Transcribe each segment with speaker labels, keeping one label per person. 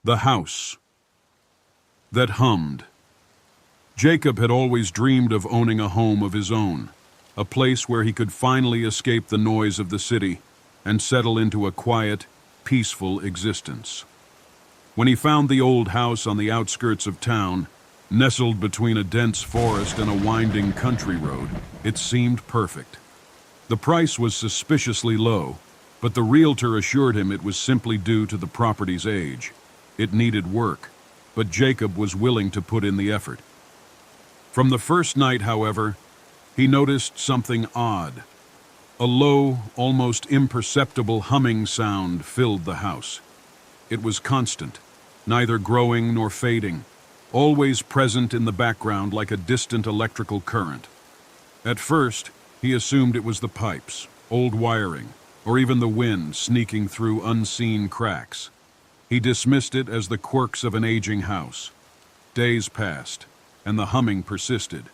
Speaker 1: The house that hummed. Jacob had always dreamed of owning a home of his own, a place where he could finally escape the noise of the city and settle into a quiet, peaceful existence. When he found the old house on the outskirts of town, nestled between a dense forest and a winding country road, it seemed perfect. The price was suspiciously low, but the realtor assured him it was simply due to the property's age. It needed work, but Jacob was willing to put in the effort. From the first night, however, he noticed something odd. A low, almost imperceptible humming sound filled the house. It was constant, neither growing nor fading, always present in the background like a distant electrical current. At first, he assumed it was the pipes, old wiring, or even the wind sneaking through unseen cracks. He dismissed it as the quirks of an aging house. Days passed, and the humming persisted.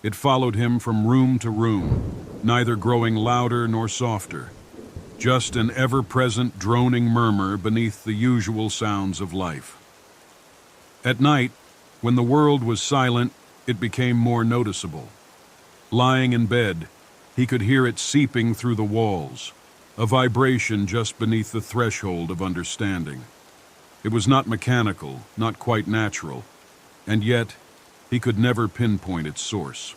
Speaker 1: It followed him from room to room, neither growing louder nor softer, just an ever-present droning murmur beneath the usual sounds of life. At night, when the world was silent, it became more noticeable. Lying in bed, he could hear it seeping through the walls, a vibration just beneath the threshold of understanding. It was not mechanical, not quite natural, and yet he could never pinpoint its source.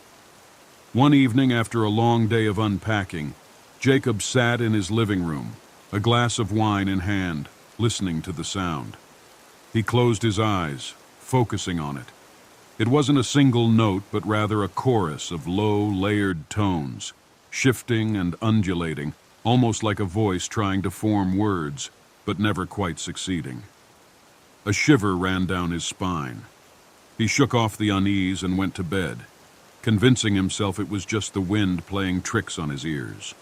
Speaker 1: One evening, after a long day of unpacking, Jacob sat in his living room, a glass of wine in hand, listening to the sound. He closed his eyes, focusing on it. It wasn't a single note, but rather a chorus of low, layered tones, shifting and undulating, almost like a voice trying to form words, but never quite succeeding. A shiver ran down his spine. He shook off the unease and went to bed, convincing himself it was just the wind playing tricks on his ears.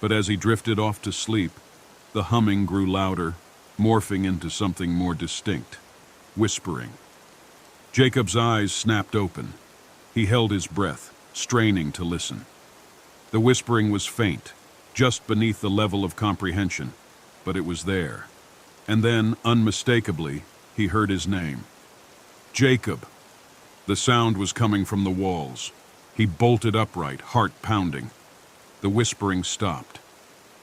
Speaker 1: But as he drifted off to sleep, the humming grew louder, morphing into something more distinct, whispering. Jacob's eyes snapped open. He held his breath, straining to listen. The whispering was faint, just beneath the level of comprehension, but it was there. And then, unmistakably, he heard his name. Jacob. The sound was coming from the walls. He bolted upright, heart pounding. The whispering stopped.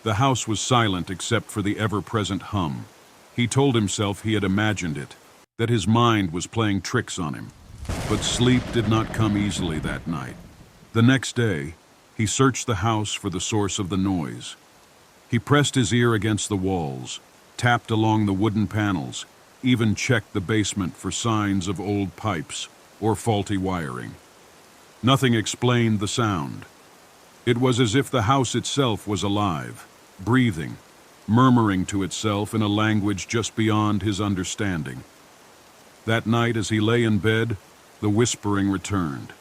Speaker 1: The house was silent except for the ever-present hum. He told himself he had imagined it, that his mind was playing tricks on him. But sleep did not come easily that night. The next day, he searched the house for the source of the noise. He pressed his ear against the walls, tapped along the wooden panels, even checked the basement for signs of old pipes or faulty wiring. Nothing explained the sound. It was as if the house itself was alive, breathing, murmuring to itself in a language just beyond his understanding. That night, as he lay in bed, the whispering returned.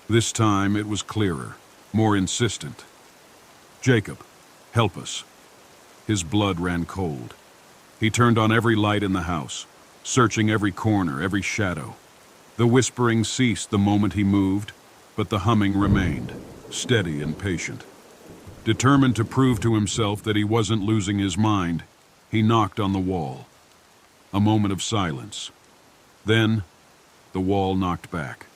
Speaker 1: This time it was clearer, more insistent. Jacob, help us. His blood ran cold. He turned on every light in the house, searching every corner, every shadow. The whispering ceased the moment he moved, but the humming remained, steady and patient. Determined to prove to himself that he wasn't losing his mind, he knocked on the wall. A moment of silence. Then, the wall knocked back.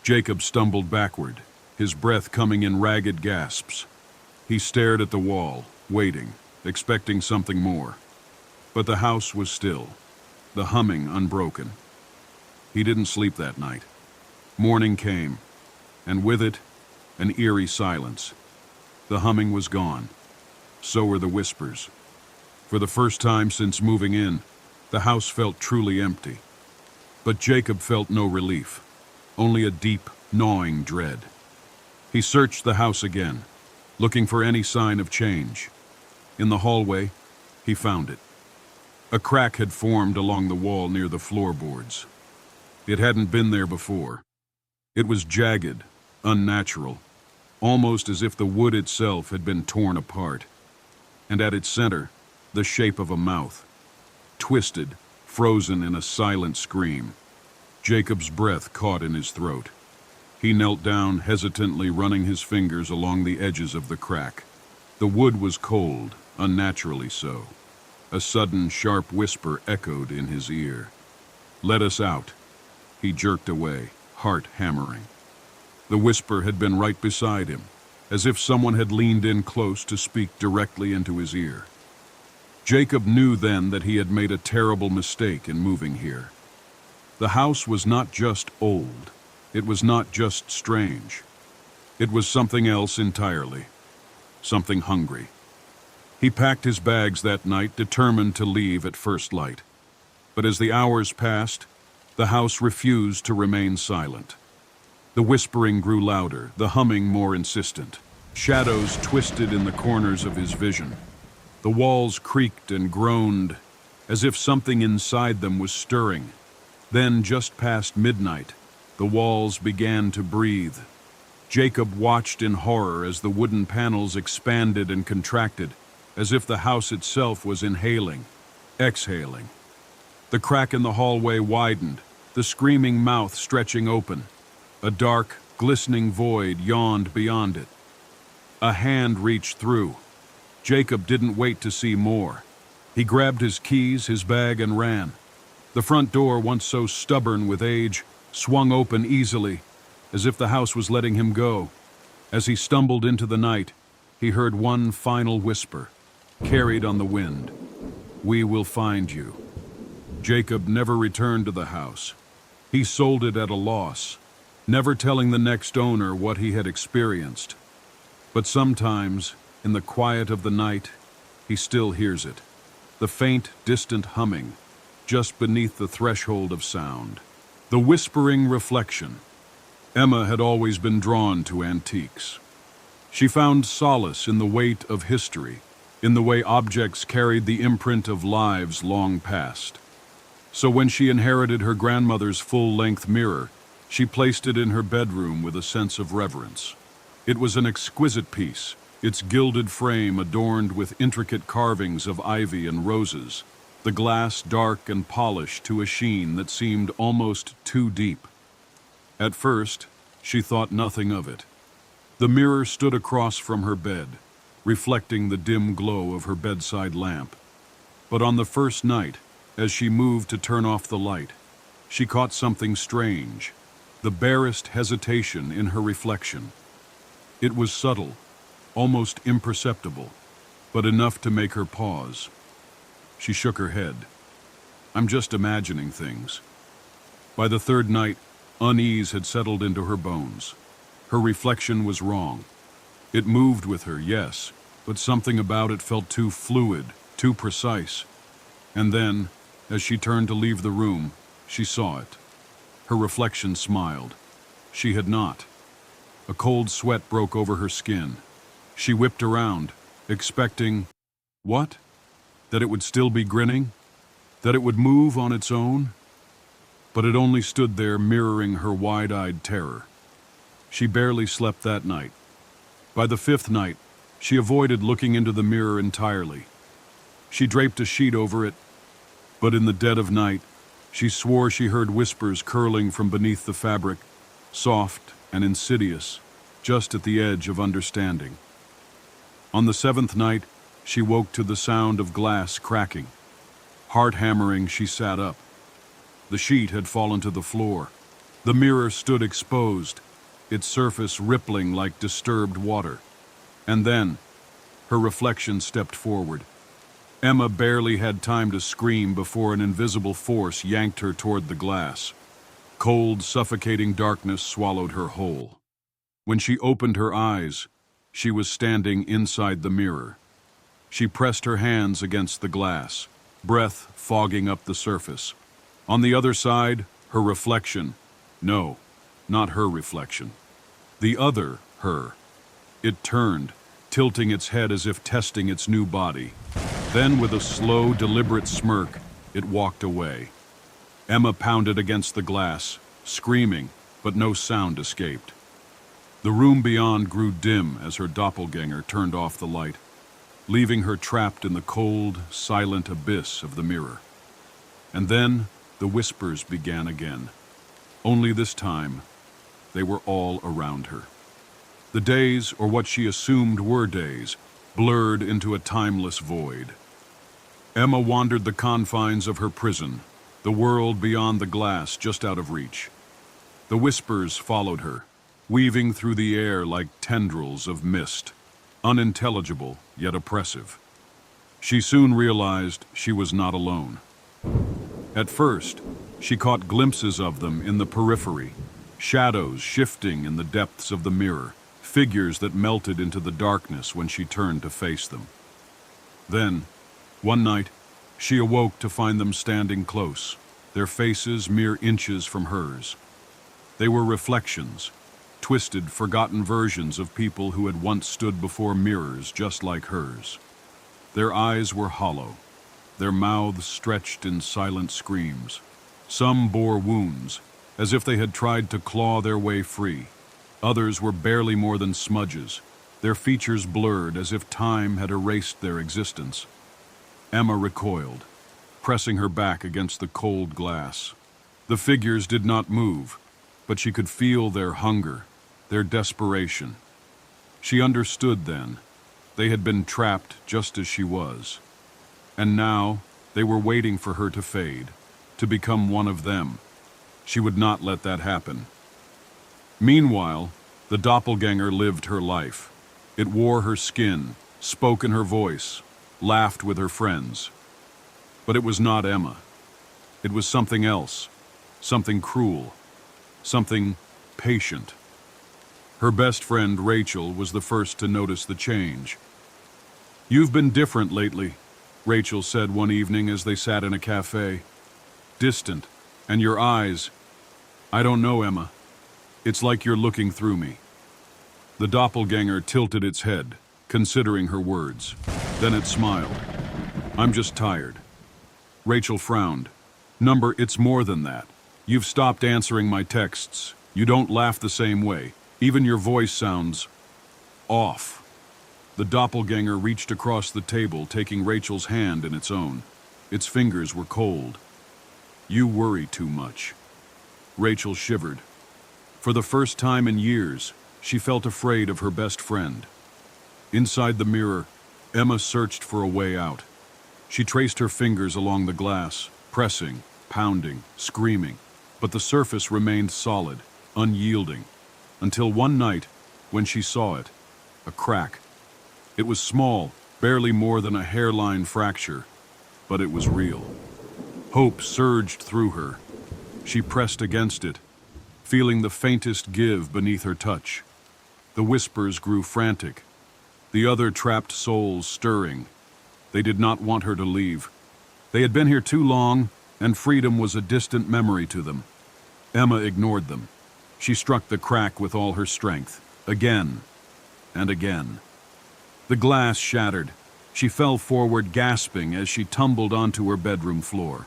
Speaker 1: Jacob stumbled backward, his breath coming in ragged gasps. He stared at the wall, waiting, expecting something more. But the house was still, the humming unbroken. He didn't sleep that night. Morning came, and with it, an eerie silence. The humming was gone. So were the whispers. For the first time since moving in, the house felt truly empty. But Jacob felt no relief, only a deep, gnawing dread. He searched the house again, looking for any sign of change. In the hallway, he found it. A crack had formed along the wall near the floorboards. It hadn't been there before. It was jagged, unnatural, almost as if the wood itself had been torn apart. And at its center, the shape of a mouth, twisted, frozen in a silent scream. Jacob's breath caught in his throat. He knelt down, hesitantly running his fingers along the edges of the crack. The wood was cold, unnaturally so. A sudden, sharp whisper echoed in his ear. "Let us out." He jerked away, heart hammering. The whisper had been right beside him, as if someone had leaned in close to speak directly into his ear. Jacob knew then that he had made a terrible mistake in moving here. The house was not just old. It was not just strange. It was something else entirely. Something hungry. He packed his bags that night, determined to leave at first light. But as the hours passed, the house refused to remain silent. The whispering grew louder, the humming more insistent. Shadows twisted in the corners of his vision. The walls creaked and groaned, as if something inside them was stirring. Then, just past midnight, the walls began to breathe. Jacob watched in horror as the wooden panels expanded and contracted, as if the house itself was inhaling, exhaling. The crack in the hallway widened, the screaming mouth stretching open. A dark, glistening void yawned beyond it. A hand reached through. Jacob didn't wait to see more. He grabbed his keys, his bag, and ran. The front door, once so stubborn with age, swung open easily, as if the house was letting him go. As he stumbled into the night, he heard one final whisper, carried on the wind. "We will find you." Jacob never returned to the house. He sold it at a loss, never telling the next owner what he had experienced. But sometimes, in the quiet of the night, he still hears it, the faint, distant humming, just beneath the threshold of sound. The whispering reflection. Emma had always been drawn to antiques. She found solace in the weight of history, in the way objects carried the imprint of lives long past. So when she inherited her grandmother's full-length mirror, she placed it in her bedroom with a sense of reverence. It was an exquisite piece, its gilded frame adorned with intricate carvings of ivy and roses, the glass dark and polished to a sheen that seemed almost too deep. At first, she thought nothing of it. The mirror stood across from her bed, reflecting the dim glow of her bedside lamp. But on the first night, as she moved to turn off the light, she caught something strange, the barest hesitation in her reflection. It was subtle, almost imperceptible, but enough to make her pause. She shook her head. "I'm just imagining things." By the third night, unease had settled into her bones. Her reflection was wrong. It moved with her, yes, but something about it felt too fluid, too precise. And then, as she turned to leave the room, she saw it. Her reflection smiled. She had not. A cold sweat broke over her skin. She whipped around, expecting... what? That it would still be grinning? That it would move on its own? But it only stood there mirroring her wide-eyed terror. She barely slept that night. By the fifth night, she avoided looking into the mirror entirely. She draped a sheet over it, but in the dead of night, she swore she heard whispers curling from beneath the fabric, soft and insidious, just at the edge of understanding. On the seventh night, she woke to the sound of glass cracking. Heart hammering, she sat up. The sheet had fallen to the floor. The mirror stood exposed, its surface rippling like disturbed water. And then, her reflection stepped forward. Emma barely had time to scream before an invisible force yanked her toward the glass. Cold, suffocating darkness swallowed her whole. When she opened her eyes, she was standing inside the mirror. She pressed her hands against the glass, breath fogging up the surface. On the other side, her reflection. No, not her reflection. The other her. It turned, tilting its head as if testing its new body. Then, with a slow, deliberate smirk, it walked away. Emma pounded against the glass, screaming, but no sound escaped. The room beyond grew dim as her doppelganger turned off the light, leaving her trapped in the cold, silent abyss of the mirror. And then the whispers began again. Only this time, they were all around her. The days, or what she assumed were days, blurred into a timeless void. Emma wandered the confines of her prison, the world beyond the glass just out of reach. The whispers followed her, weaving through the air like tendrils of mist, unintelligible yet oppressive. She soon realized she was not alone. At first, she caught glimpses of them in the periphery, shadows shifting in the depths of the mirror, figures that melted into the darkness when she turned to face them. Then, one night, she awoke to find them standing close, their faces mere inches from hers. They were reflections, twisted, forgotten versions of people who had once stood before mirrors just like hers. Their eyes were hollow, their mouths stretched in silent screams. Some bore wounds, as if they had tried to claw their way free. Others were barely more than smudges, their features blurred as if time had erased their existence. Emma recoiled, pressing her back against the cold glass. The figures did not move, but she could feel their hunger, their desperation. She understood then. They had been trapped just as she was. And now they were waiting for her to fade, to become one of them. She would not let that happen. Meanwhile, the doppelganger lived her life. It wore her skin, spoke in her voice, laughed with her friends. But it was not Emma. It was something else, something cruel, something patient. Her best friend, Rachel, was the first to notice the change. "You've been different lately," Rachel said one evening as they sat in a cafe. "Distant, and your eyes. I don't know, Emma. It's like you're looking through me." The doppelganger tilted its head, considering her words. Then it smiled. "I'm just tired." Rachel frowned. It's more than that. You've stopped answering my texts. You don't laugh the same way. Even your voice sounds off." The doppelganger reached across the table, taking Rachel's hand in its own. Its fingers were cold. "You worry too much." Rachel shivered. For the first time in years, she felt afraid of her best friend. Inside the mirror, Emma searched for a way out. She traced her fingers along the glass, pressing, pounding, screaming, but the surface remained solid, unyielding, until one night, when she saw it, a crack. It was small, barely more than a hairline fracture, but it was real. Hope surged through her. She pressed against it, feeling the faintest give beneath her touch. The whispers grew frantic, the other trapped souls stirring. They did not want her to leave. They had been here too long, and freedom was a distant memory to them. Emma ignored them. She struck the crack with all her strength, again and again. The glass shattered. She fell forward, gasping as she tumbled onto her bedroom floor.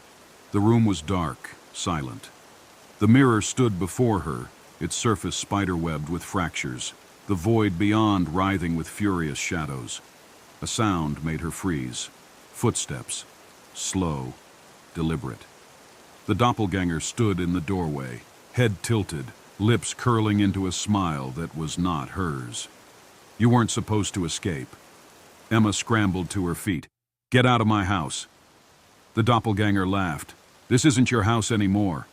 Speaker 1: The room was dark, silent. The mirror stood before her, its surface spiderwebbed with fractures, the void beyond writhing with furious shadows. A sound made her freeze. Footsteps, slow, deliberate. The doppelganger stood in the doorway, head tilted, lips curling into a smile that was not hers. "You weren't supposed to escape." Emma scrambled to her feet. "Get out of my house." The doppelganger laughed. "This isn't your house anymore."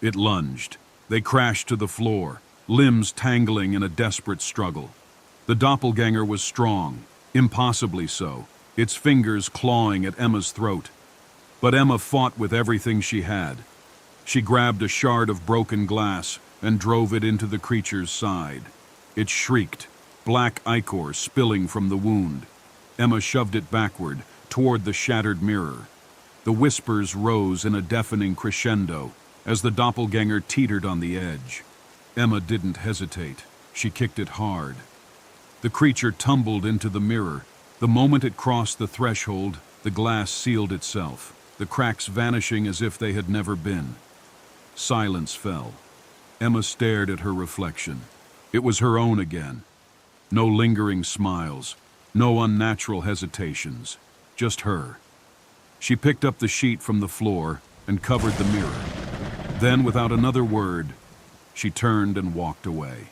Speaker 1: It lunged. They crashed to the floor, limbs tangling in a desperate struggle. The doppelganger was strong, impossibly so, its fingers clawing at Emma's throat. But Emma fought with everything she had. She grabbed a shard of broken glass and drove it into the creature's side. It shrieked, black ichor spilling from the wound. Emma shoved it backward, toward the shattered mirror. The whispers rose in a deafening crescendo as the doppelganger teetered on the edge. Emma didn't hesitate. She kicked it hard. The creature tumbled into the mirror. The moment it crossed the threshold, the glass sealed itself, the cracks vanishing as if they had never been. Silence fell. Emma stared at her reflection. It was her own again. No lingering smiles, no unnatural hesitations, just her. She picked up the sheet from the floor and covered the mirror. Then, without another word, she turned and walked away.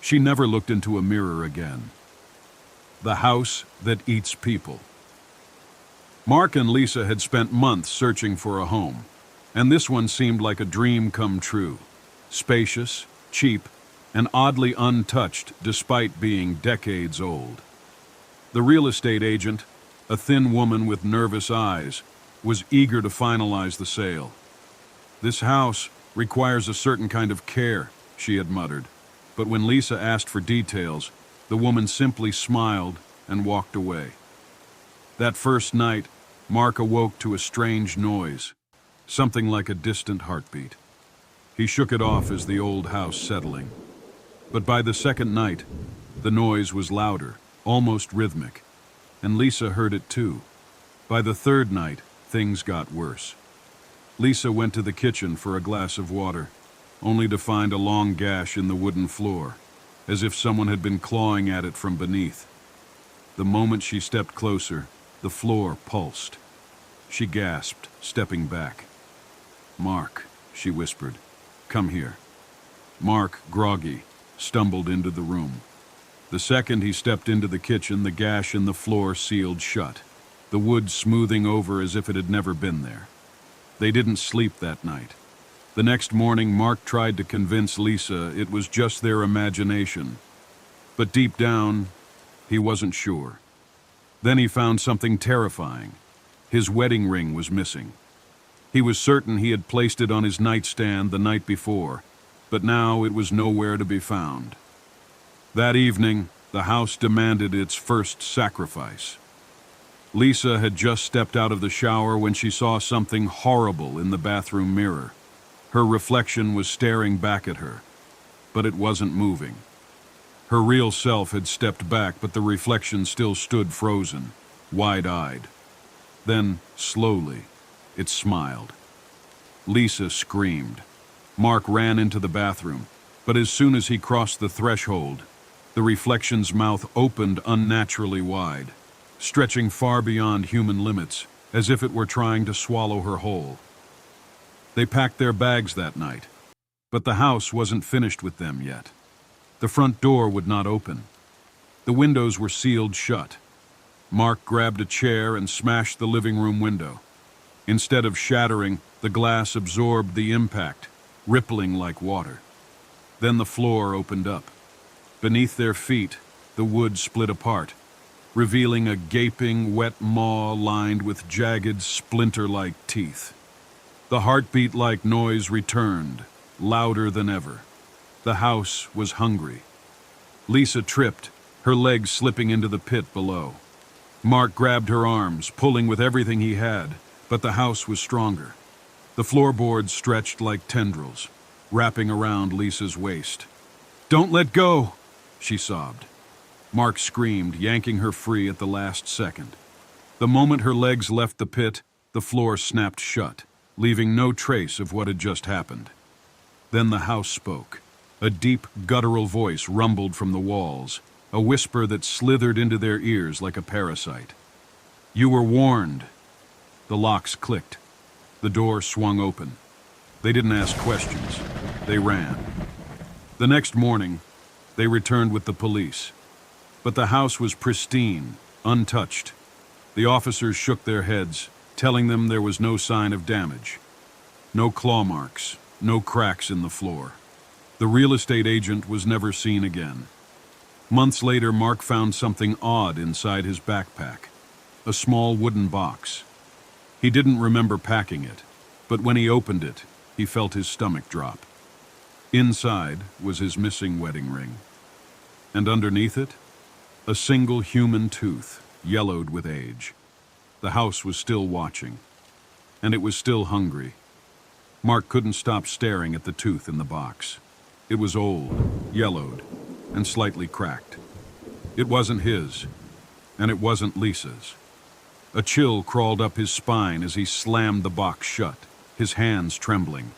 Speaker 1: She never looked into a mirror again. The house that eats people. Mark and Lisa had spent months searching for a home, and this one seemed like a dream come true. Spacious, cheap, and oddly untouched despite being decades old. The real estate agent, a thin woman with nervous eyes, was eager to finalize the sale. "This house requires a certain kind of care," she had muttered, but when Lisa asked for details, the woman simply smiled and walked away. That first night, Mark awoke to a strange noise, something like a distant heartbeat. He shook it off as the old house settling. But by the second night, the noise was louder, almost rhythmic, and Lisa heard it too. By the third night, things got worse. Lisa went to the kitchen for a glass of water, only to find a long gash in the wooden floor, as if someone had been clawing at it from beneath. The moment she stepped closer, the floor pulsed. She gasped, stepping back. "Mark," she whispered, "come here." Mark, groggy, stumbled into the room. The second he stepped into the kitchen, the gash in the floor sealed shut, the wood smoothing over as if it had never been there. They didn't sleep that night. The next morning, Mark tried to convince Lisa it was just their imagination. But deep down, he wasn't sure. Then he found something terrifying. His wedding ring was missing. He was certain he had placed it on his nightstand the night before, but now it was nowhere to be found. That evening, the house demanded its first sacrifice. Lisa had just stepped out of the shower when she saw something horrible in the bathroom mirror. Her reflection was staring back at her, but it wasn't moving. Her real self had stepped back, but the reflection still stood frozen, wide-eyed. Then, slowly, it smiled. Lisa screamed. Mark ran into the bathroom, but as soon as he crossed the threshold, the reflection's mouth opened unnaturally wide, stretching far beyond human limits, as if it were trying to swallow her whole. They packed their bags that night, but the house wasn't finished with them yet. The front door would not open. The windows were sealed shut. Mark grabbed a chair and smashed the living room window. Instead of shattering, the glass absorbed the impact, rippling like water. Then the floor opened up. Beneath their feet, the wood split apart, revealing a gaping, wet maw lined with jagged, splinter-like teeth. The heartbeat-like noise returned, louder than ever. The house was hungry. Lisa tripped, her legs slipping into the pit below. Mark grabbed her arms, pulling with everything he had, but the house was stronger. The floorboards stretched like tendrils, wrapping around Lisa's waist. "Don't let go!" she sobbed. Mark screamed, yanking her free at the last second. The moment her legs left the pit, the floor snapped shut, leaving no trace of what had just happened. Then the house spoke. A deep, guttural voice rumbled from the walls, a whisper that slithered into their ears like a parasite. "You were warned." The locks clicked. The door swung open. They didn't ask questions. They ran. The next morning, they returned with the police. But the house was pristine, untouched. The officers shook their heads, telling them there was no sign of damage. No claw marks, no cracks in the floor. The real estate agent was never seen again. Months later, Mark found something odd inside his backpack, a small wooden box. He didn't remember packing it, but when he opened it, he felt his stomach drop. Inside was his missing wedding ring. And underneath it, a single human tooth, yellowed with age. The house was still watching, and it was still hungry. Mark couldn't stop staring at the tooth in the box. It was old, yellowed, and slightly cracked. It wasn't his, and it wasn't Lisa's. A chill crawled up his spine as he slammed the box shut, his hands trembling.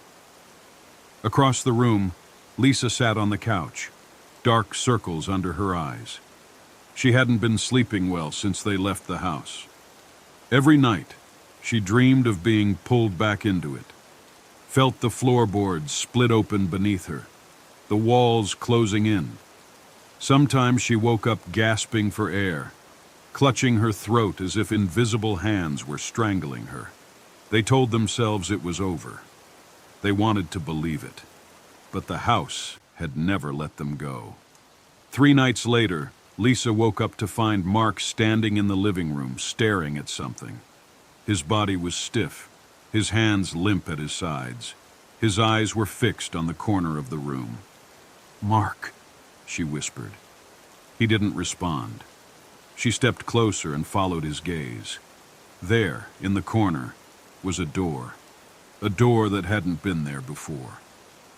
Speaker 1: Across the room, Lisa sat on the couch, dark circles under her eyes. She hadn't been sleeping well since they left the house. Every night, she dreamed of being pulled back into it, felt the floorboards split open beneath her, the walls closing in. Sometimes she woke up gasping for air, clutching her throat as if invisible hands were strangling her. They told themselves it was over. They wanted to believe it. But the house had never let them go. 3 nights later, Lisa woke up to find Mark standing in the living room, staring at something. His body was stiff, his hands limp at his sides. His eyes were fixed on the corner of the room. "Mark," she whispered. He didn't respond. She stepped closer and followed his gaze. There, in the corner, was a door that hadn't been there before.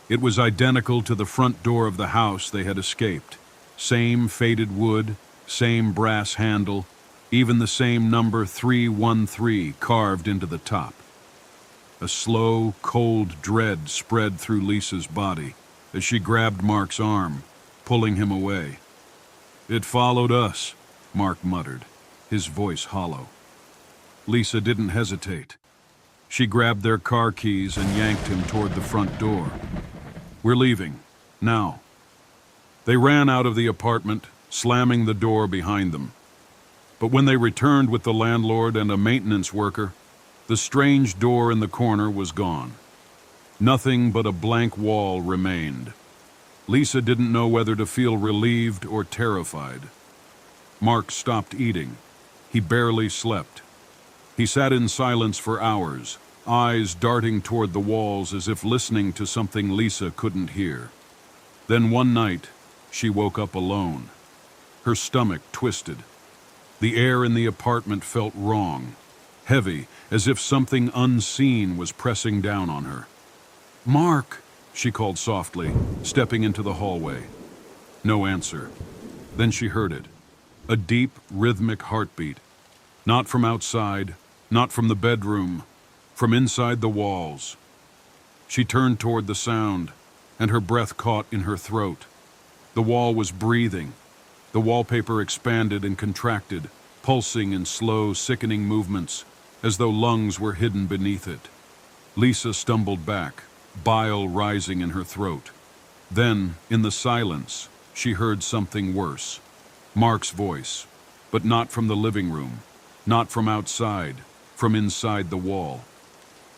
Speaker 1: It was identical to the front door of the house they had escaped. Same faded wood, same brass handle, even the same number 313 carved into the top. A slow, cold dread spread through Lisa's body as she grabbed Mark's arm, pulling him away. "It followed us," Mark muttered, his voice hollow. Lisa didn't hesitate. She grabbed their car keys and yanked him toward the front door. "We're leaving, now." They ran out of the apartment, slamming the door behind them. But when they returned with the landlord and a maintenance worker, the strange door in the corner was gone. Nothing but a blank wall remained. Lisa didn't know whether to feel relieved or terrified. Mark stopped eating. He barely slept. He sat in silence for hours, eyes darting toward the walls as if listening to something Lisa couldn't hear. Then one night, she woke up alone. Her stomach twisted. The air in the apartment felt wrong, heavy, as if something unseen was pressing down on her. "Mark," she called softly, stepping into the hallway. No answer. Then she heard it. A deep, rhythmic heartbeat. Not from outside, not from the bedroom, from inside the walls. She turned toward the sound, and her breath caught in her throat. The wall was breathing. The wallpaper expanded and contracted, pulsing in slow, sickening movements, as though lungs were hidden beneath it. Lisa stumbled back, bile rising in her throat. Then, in the silence, she heard something worse. Mark's voice, but not from the living room, not from outside, from inside the wall.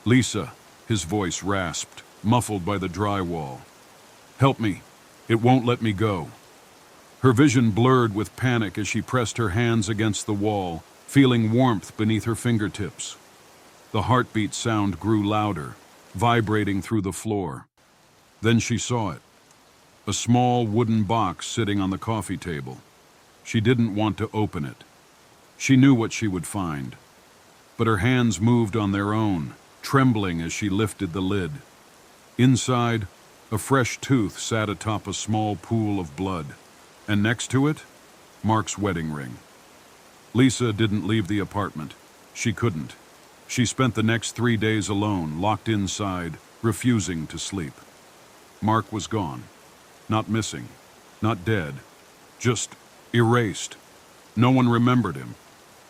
Speaker 1: "Lisa," his voice rasped, muffled by the drywall. "Help me. It won't let me go." Her vision blurred with panic as she pressed her hands against the wall, feeling warmth beneath her fingertips. The heartbeat sound grew louder, vibrating through the floor. Then she saw it. A small wooden box sitting on the coffee table. She didn't want to open it. She knew what she would find. But her hands moved on their own, trembling as she lifted the lid. Inside, a fresh tooth sat atop a small pool of blood. And next to it, Mark's wedding ring. Lisa didn't leave the apartment. She couldn't. She spent the next 3 days alone, locked inside, refusing to sleep. Mark was gone. Not missing. Not dead. Just erased. No one remembered him.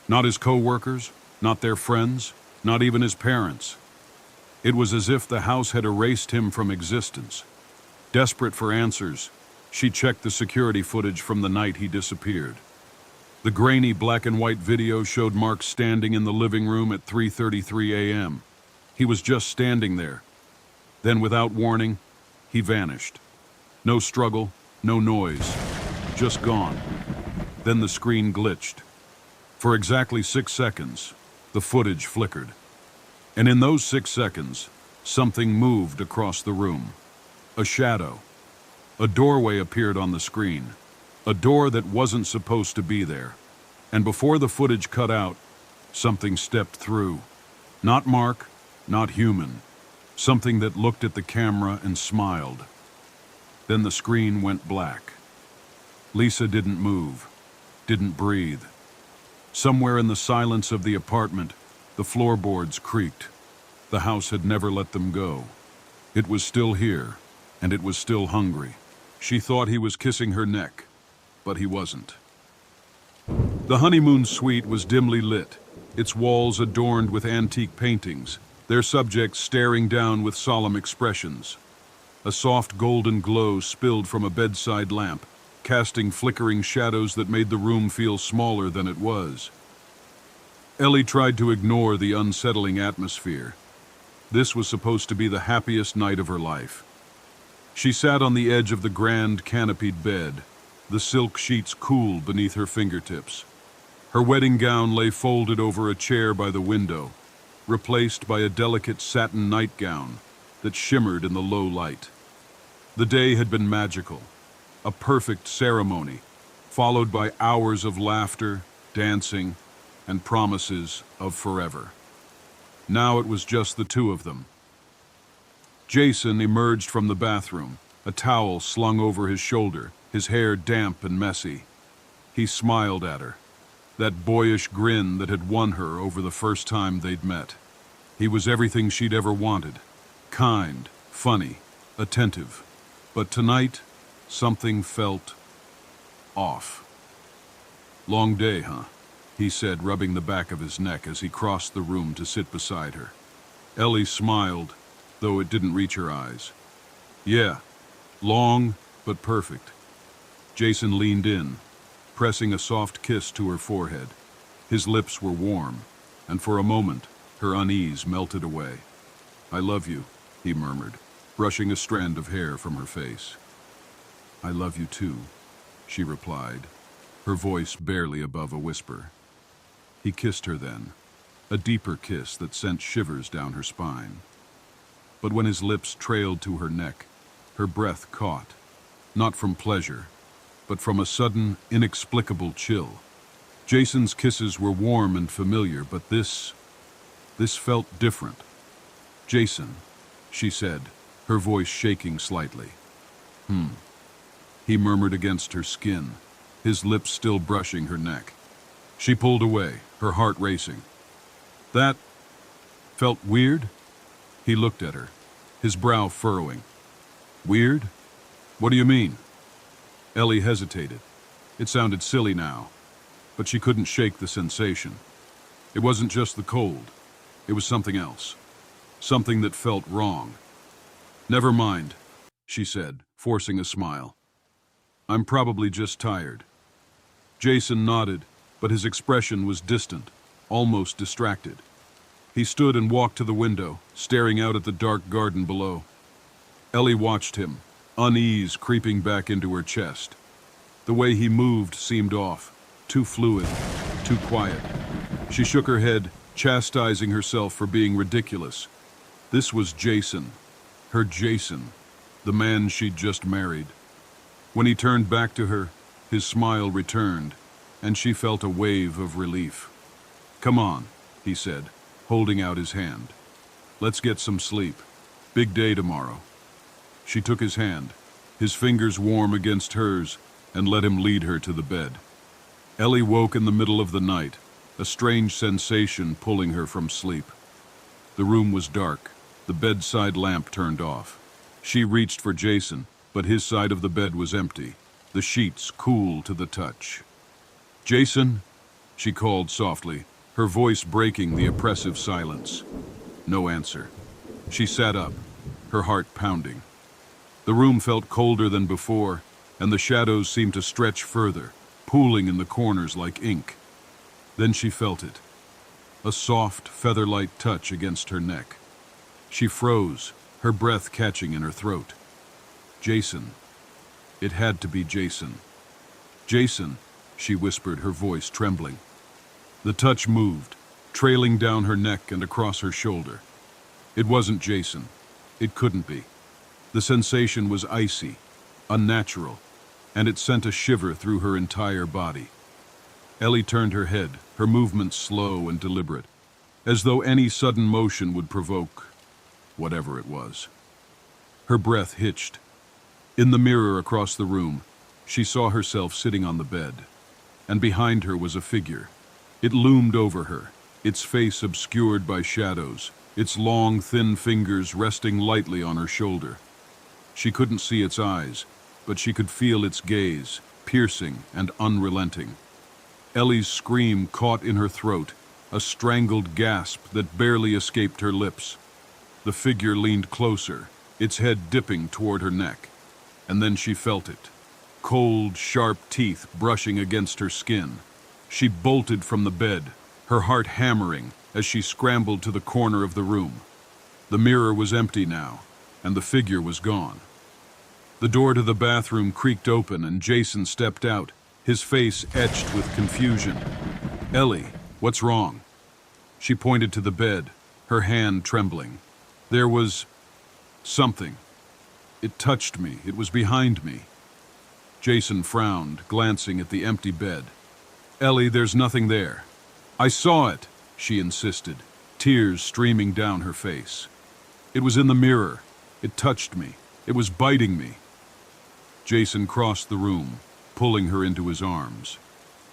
Speaker 1: Not his co-workers, not their friends, not even his parents. It was as if the house had erased him from existence. Desperate for answers, she checked the security footage from the night he disappeared. The grainy black and white video showed Mark standing in the living room at 3:33 a.m. He was just standing there. Then, without warning, he vanished. No struggle, no noise, just gone. Then the screen glitched. For exactly 6 seconds, the footage flickered. And in those 6 seconds, something moved across the room. A shadow. A doorway appeared on the screen. A door that wasn't supposed to be there. And before the footage cut out, something stepped through. Not Mark, not human. Something that looked at the camera and smiled. Then the screen went black. Lisa didn't move, didn't breathe. Somewhere in the silence of the apartment, the floorboards creaked. The house had never let them go. It was still here, and it was still hungry. She thought he was kissing her neck, but he wasn't. The honeymoon suite was dimly lit, its walls adorned with antique paintings, their subjects staring down with solemn expressions. A soft golden glow spilled from a bedside lamp, casting flickering shadows that made the room feel smaller than it was. Ellie tried to ignore the unsettling atmosphere. This was supposed to be the happiest night of her life. She sat on the edge of the grand canopied bed, the silk sheets cool beneath her fingertips. Her wedding gown lay folded over a chair by the window, replaced by a delicate satin nightgown that shimmered in the low light. The day had been magical, a perfect ceremony, followed by hours of laughter, dancing, and promises of forever. Now it was just the two of them. Jason emerged from the bathroom, a towel slung over his shoulder, his hair damp and messy. He smiled at her, that boyish grin that had won her over the first time they'd met. He was everything she'd ever wanted, kind, funny, attentive. But tonight, something felt off. "Long day, huh?" he said, rubbing the back of his neck as he crossed the room to sit beside her. Ellie smiled, though it didn't reach her eyes. "Yeah, long but perfect." Jason leaned in, pressing a soft kiss to her forehead. His lips were warm, and for a moment, her unease melted away. "I love you," he murmured, brushing a strand of hair from her face. "I love you too," she replied, her voice barely above a whisper. He kissed her then, a deeper kiss that sent shivers down her spine. But when his lips trailed to her neck, her breath caught, not from pleasure, but from a sudden, inexplicable chill. Jason's kisses were warm and familiar, but this felt different. "Jason," she said, her voice shaking slightly. He murmured against her skin, his lips still brushing her neck. She pulled away, her heart racing. "That felt weird?" He looked at her, his brow furrowing. "Weird? What do you mean?" Ellie hesitated. It sounded silly now, but she couldn't shake the sensation. It wasn't just the cold. It was something else. Something that felt wrong. "Never mind," she said, forcing a smile. "I'm probably just tired." Jason nodded, but his expression was distant, almost distracted. He stood and walked to the window, staring out at the dark garden below. Ellie watched him, unease creeping back into her chest. The way he moved seemed off, too fluid, too quiet. She shook her head, chastising herself for being ridiculous. This was Jason, her Jason, the man she'd just married. When he turned back to her, his smile returned, and she felt a wave of relief. "Come on," he said, holding out his hand. "Let's get some sleep. Big day tomorrow." She took his hand, his fingers warm against hers, and let him lead her to the bed. Ellie woke in the middle of the night, a strange sensation pulling her from sleep. The room was dark, the bedside lamp turned off. She reached for Jason, but his side of the bed was empty, the sheets cool to the touch. "Jason?" she called softly, her voice breaking the oppressive silence. No answer. She sat up, her heart pounding. The room felt colder than before, and the shadows seemed to stretch further, pooling in the corners like ink. Then she felt it, a soft, feather-light touch against her neck. She froze, her breath catching in her throat. Jason. It had to be Jason. "Jason," she whispered, her voice trembling. The touch moved, trailing down her neck and across her shoulder. It wasn't Jason. It couldn't be. The sensation was icy, unnatural, and it sent a shiver through her entire body. Ellie turned her head, her movements slow and deliberate, as though any sudden motion would provoke whatever it was. Her breath hitched. In the mirror across the room, she saw herself sitting on the bed, and behind her was a figure. It loomed over her, its face obscured by shadows, its long, thin fingers resting lightly on her shoulder. She couldn't see its eyes, but she could feel its gaze, piercing and unrelenting. Ellie's scream caught in her throat, a strangled gasp that barely escaped her lips. The figure leaned closer, its head dipping toward her neck, and then she felt it. cold, sharp teeth brushing against her skin. She bolted from the bed, her heart hammering as she scrambled to the corner of the room. The mirror was empty now, and the figure was gone. The door to the bathroom creaked open and Jason stepped out, his face etched with confusion. "Ellie, what's wrong?" She pointed to the bed, her hand trembling. There was something. It touched me. It was behind me. Jason frowned, glancing at the empty bed. "Ellie, there's nothing there." "I saw it," she insisted, tears streaming down her face. "It was in the mirror. It touched me. It was biting me." Jason crossed the room, pulling her into his arms.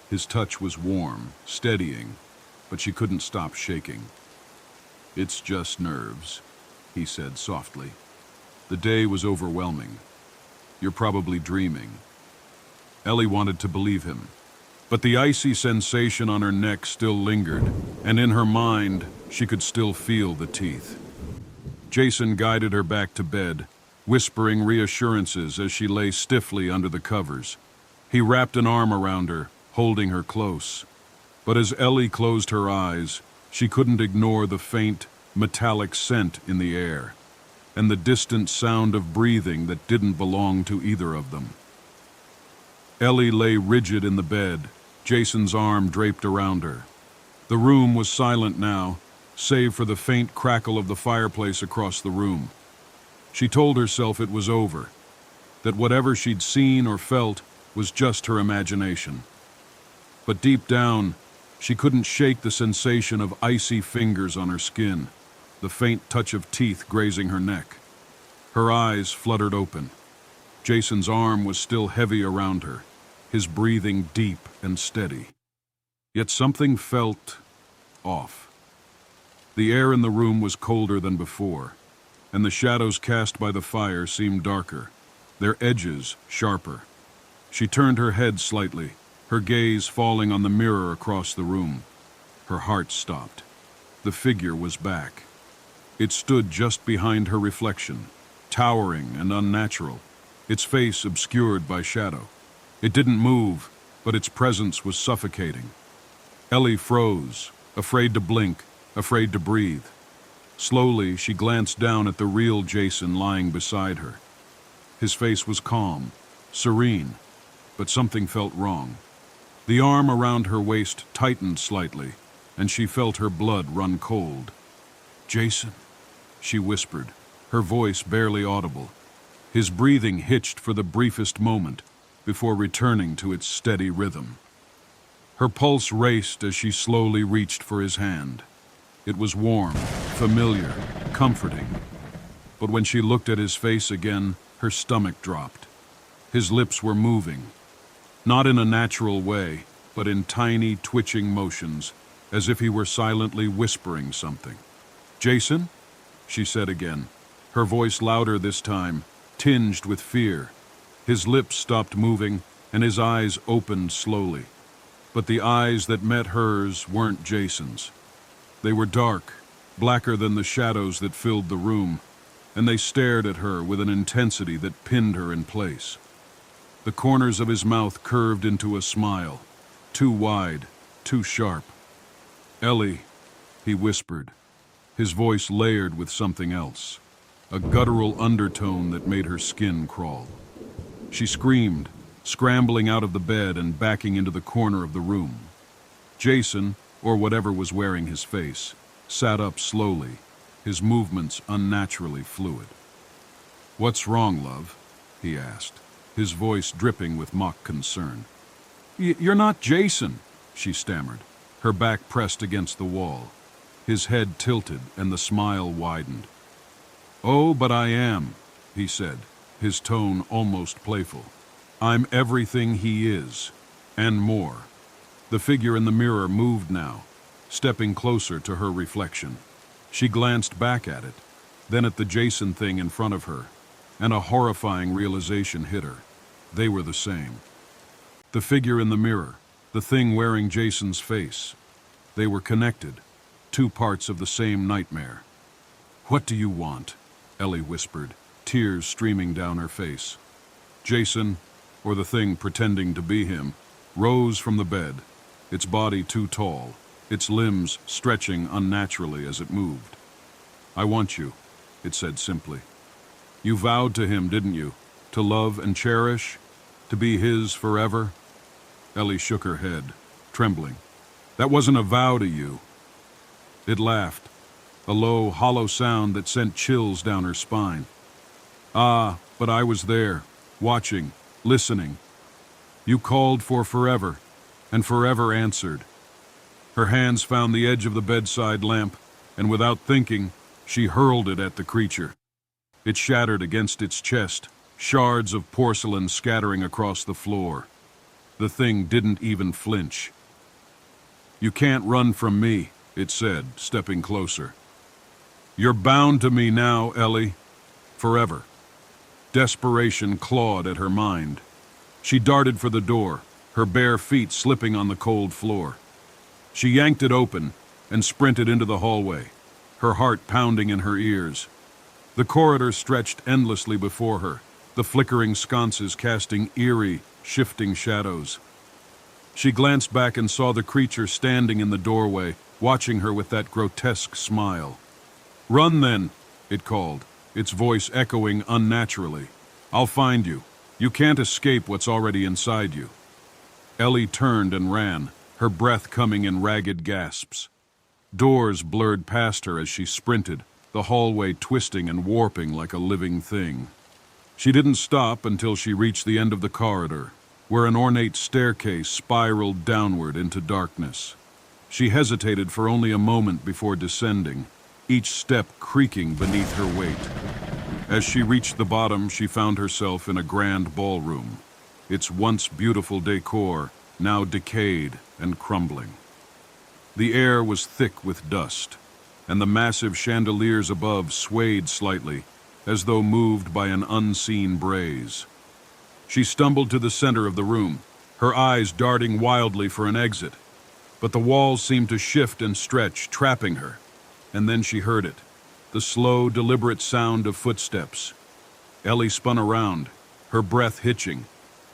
Speaker 1: His touch was warm, steadying, but she couldn't stop shaking. "It's just nerves," he said softly. "The day was overwhelming. You're probably dreaming." Ellie wanted to believe him, but the icy sensation on her neck still lingered, and in her mind, she could still feel the teeth. Jason guided her back to bed, whispering reassurances as she lay stiffly under the covers. He wrapped an arm around her, holding her close. But as Ellie closed her eyes, she couldn't ignore the faint, metallic scent in the air, and the distant sound of breathing that didn't belong to either of them. Ellie lay rigid in the bed, Jason's arm draped around her. The room was silent now, save for the faint crackle of the fireplace across the room. She told herself it was over, that whatever she'd seen or felt was just her imagination. But deep down, she couldn't shake the sensation of icy fingers on her skin, the faint touch of teeth grazing her neck. Her eyes fluttered open. Jason's arm was still heavy around her, his breathing deep and steady. Yet something felt off. The air in the room was colder than before, and the shadows cast by the fire seemed darker, their edges sharper. She turned her head slightly, her gaze falling on the mirror across the room. Her heart stopped. The figure was back. It stood just behind her reflection, towering and unnatural, its face obscured by shadow. It didn't move, but its presence was suffocating. Ellie froze, afraid to blink, afraid to breathe. Slowly, she glanced down at the real Jason lying beside her. His face was calm, serene, but something felt wrong. The arm around her waist tightened slightly, and she felt her blood run cold. "Jason," she whispered, her voice barely audible. His breathing hitched for the briefest moment before returning to its steady rhythm. Her pulse raced as she slowly reached for his hand. It was warm, familiar, comforting. But when she looked at his face again, her stomach dropped. His lips were moving, not in a natural way, but in tiny, twitching motions, as if he were silently whispering something. "Jason?" she said again, her voice louder this time, tinged with fear. His lips stopped moving, and his eyes opened slowly. But the eyes that met hers weren't Jason's. They were dark, blacker than the shadows that filled the room, and they stared at her with an intensity that pinned her in place. The corners of his mouth curved into a smile, too wide, too sharp. "Ellie," he whispered, his voice layered with something else, a guttural undertone that made her skin crawl. She screamed, scrambling out of the bed and backing into the corner of the room. Jason, or whatever was wearing his face, sat up slowly, his movements unnaturally fluid. "What's wrong, love?" he asked, his voice dripping with mock concern. You're not Jason," she stammered, her back pressed against the wall. His head tilted and the smile widened. "Oh, but I am," he said, his tone almost playful. "I'm everything he is, and more." The figure in the mirror moved now, stepping closer to her reflection. She glanced back at it, then at the Jason thing in front of her, and a horrifying realization hit her. They were the same. The figure in the mirror, the thing wearing Jason's face. They were connected, two parts of the same nightmare. "What do you want?" Ellie whispered, tears streaming down her face. "Jason, or the thing pretending to be him, rose from the bed, its body too tall, its limbs stretching unnaturally as it moved. "I want you," it said simply. "You vowed to him, didn't you? To love and cherish? To be his forever?" Ellie shook her head, trembling. "That wasn't a vow to you." It laughed, a low, hollow sound that sent chills down her spine. "Ah, but I was there, watching, listening. You called for forever, and forever answered." Her hands found the edge of the bedside lamp, and without thinking, she hurled it at the creature. It shattered against its chest, shards of porcelain scattering across the floor. The thing didn't even flinch. "You can't run from me," it said, stepping closer. "You're bound to me now, Ellie. Forever." Desperation clawed at her mind. She darted for the door, her bare feet slipping on the cold floor. She yanked it open and sprinted into the hallway, her heart pounding in her ears. The corridor stretched endlessly before her, the flickering sconces casting eerie, shifting shadows. She glanced back and saw the creature standing in the doorway, watching her with that grotesque smile. "Run then," it called, its voice echoing unnaturally. "I'll find you. You can't escape what's already inside you." Ellie turned and ran, her breath coming in ragged gasps. Doors blurred past her as she sprinted, the hallway twisting and warping like a living thing. She didn't stop until she reached the end of the corridor, where an ornate staircase spiraled downward into darkness. She hesitated for only a moment before descending, each step creaking beneath her weight. As she reached the bottom, she found herself in a grand ballroom, its once beautiful decor now decayed and crumbling. The air was thick with dust, and the massive chandeliers above swayed slightly, as though moved by an unseen braze. She stumbled to the center of the room, her eyes darting wildly for an exit, but the walls seemed to shift and stretch, trapping her. And then she heard it, the slow, deliberate sound of footsteps. Ellie spun around, her breath hitching.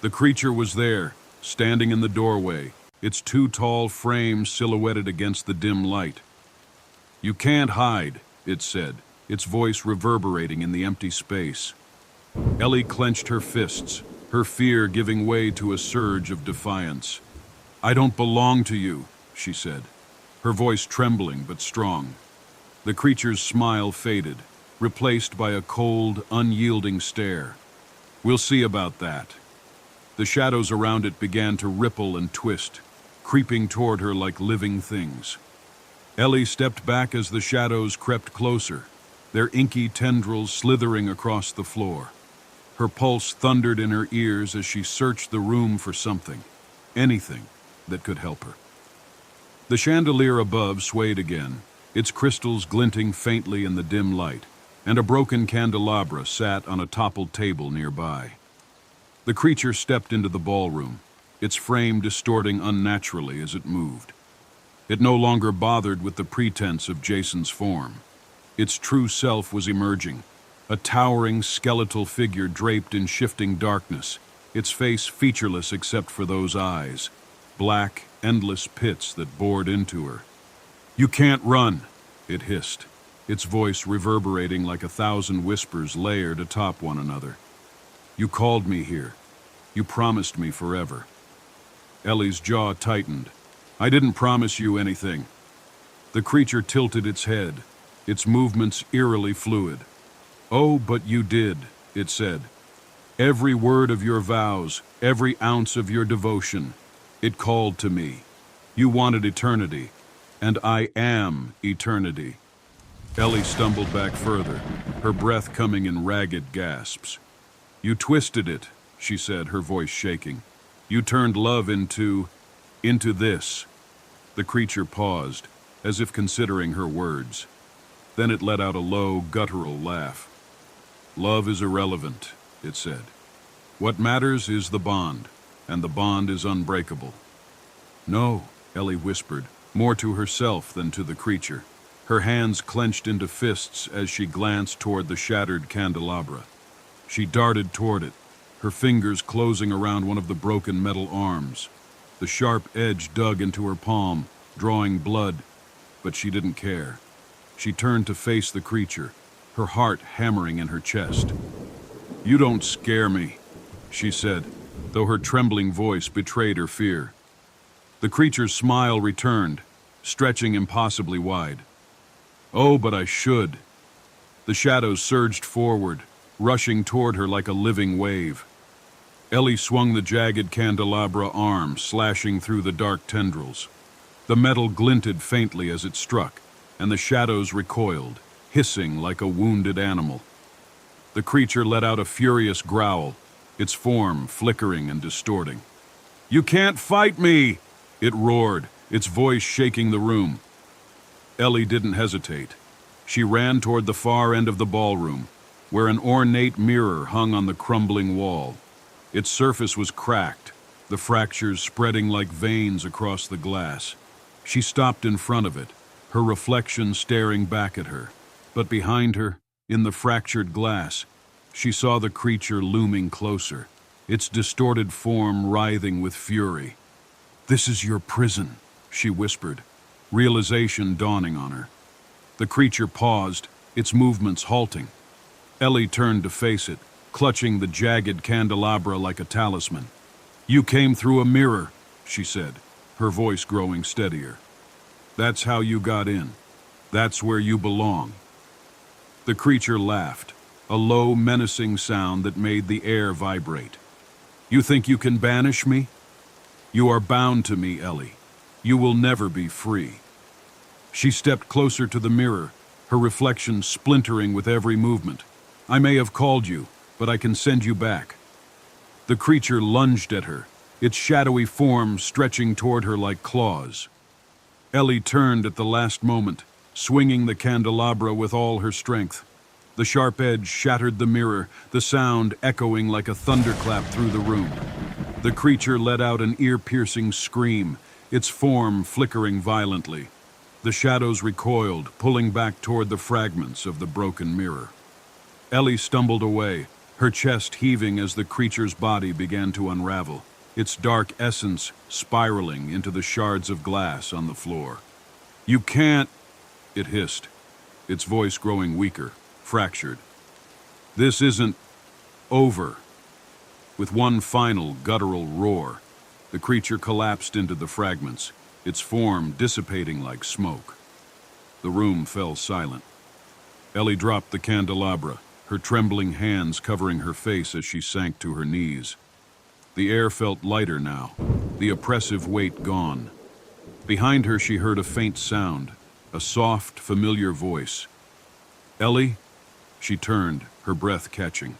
Speaker 1: The creature was there, standing in the doorway, its two tall frames silhouetted against the dim light. "You can't hide," it said, its voice reverberating in the empty space. Ellie clenched her fists, her fear giving way to a surge of defiance. "I don't belong to you," she said, her voice trembling but strong. The creature's smile faded, replaced by a cold, unyielding stare. "We'll see about that." The shadows around it began to ripple and twist, creeping toward her like living things. Ellie stepped back as the shadows crept closer, their inky tendrils slithering across the floor. Her pulse thundered in her ears as she searched the room for something, anything that could help her. The chandelier above swayed again, its crystals glinting faintly in the dim light, and a broken candelabra sat on a toppled table nearby. The creature stepped into the ballroom, its frame distorting unnaturally as it moved. It no longer bothered with the pretense of Jason's form. Its true self was emerging, a towering skeletal figure draped in shifting darkness, its face featureless except for those eyes, black, endless pits that bored into her. "You can't run," it hissed, its voice reverberating like 1,000 whispers layered atop one another. "You called me here. You promised me forever." Ellie's jaw tightened. "I didn't promise you anything." The creature tilted its head, its movements eerily fluid. "Oh, but you did," it said. "Every word of your vows, every ounce of your devotion, it called to me. You wanted eternity, and I am eternity." Ellie stumbled back further, her breath coming in ragged gasps. "You twisted it," she said, her voice shaking. "You turned love into this." The creature paused, as if considering her words. Then it let out a low, guttural laugh. "Love is irrelevant," it said. "What matters is the bond, and the bond is unbreakable." "No," Ellie whispered, more to herself than to the creature. Her hands clenched into fists as she glanced toward the shattered candelabra. She darted toward it, her fingers closing around one of the broken metal arms. The sharp edge dug into her palm, drawing blood, but she didn't care. She turned to face the creature, her heart hammering in her chest. "You don't scare me," she said, though her trembling voice betrayed her fear. The creature's smile returned, stretching impossibly wide. "Oh, but I should." The shadows surged forward, rushing toward her like a living wave. Ellie swung the jagged candelabra arm, slashing through the dark tendrils. The metal glinted faintly as it struck, and the shadows recoiled, hissing like a wounded animal. The creature let out a furious growl, its form flickering and distorting. "You can't fight me!" it roared, its voice shaking the room. Ellie didn't hesitate. She ran toward the far end of the ballroom, where an ornate mirror hung on the crumbling wall. Its surface was cracked, the fractures spreading like veins across the glass. She stopped in front of it, her reflection staring back at her. But behind her, in the fractured glass, she saw the creature looming closer, its distorted form writhing with fury. "This is your prison," she whispered, realization dawning on her. The creature paused, its movements halting. Ellie turned to face it, clutching the jagged candelabra like a talisman. "You came through a mirror," she said, her voice growing steadier. "That's how you got in. That's where you belong." The creature laughed, a low, menacing sound that made the air vibrate. "You think you can banish me? You are bound to me, Ellie. You will never be free." She stepped closer to the mirror, her reflection splintering with every movement. "I may have called you, but I can send you back." The creature lunged at her, its shadowy form stretching toward her like claws. Ellie turned at the last moment, swinging the candelabra with all her strength. The sharp edge shattered the mirror, the sound echoing like a thunderclap through the room. The creature let out an ear-piercing scream, its form flickering violently. The shadows recoiled, pulling back toward the fragments of the broken mirror. Ellie stumbled away, her chest heaving as the creature's body began to unravel, its dark essence spiraling into the shards of glass on the floor. "You can't," it hissed, its voice growing weaker, fractured. "This isn't over." With one final guttural roar, the creature collapsed into the fragments, its form dissipating like smoke. The room fell silent. Ellie dropped the candelabra, her trembling hands covering her face as she sank to her knees. The air felt lighter now, the oppressive weight gone. Behind her she heard a faint sound, a soft, familiar voice. "Ellie?" She turned, her breath catching.